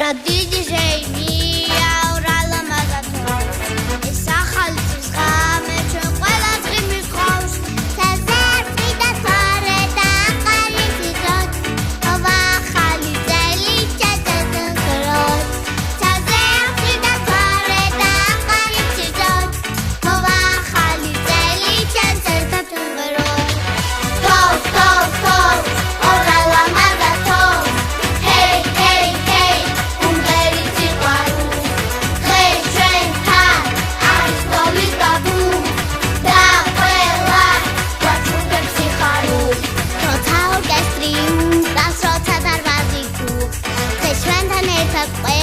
რა დიდი ჟეიმია ურალა მაგათო ეს ახალი წლის ღამე ჩვენ ყველას ღიმის ყავს საზერწი და თვარე და აყარი სიტყვა ова ახალი წელი ჩაწეროთ საზერწი და თვარე და აყარი სიტყვა ова ახალი წელი ჩაწეროთ But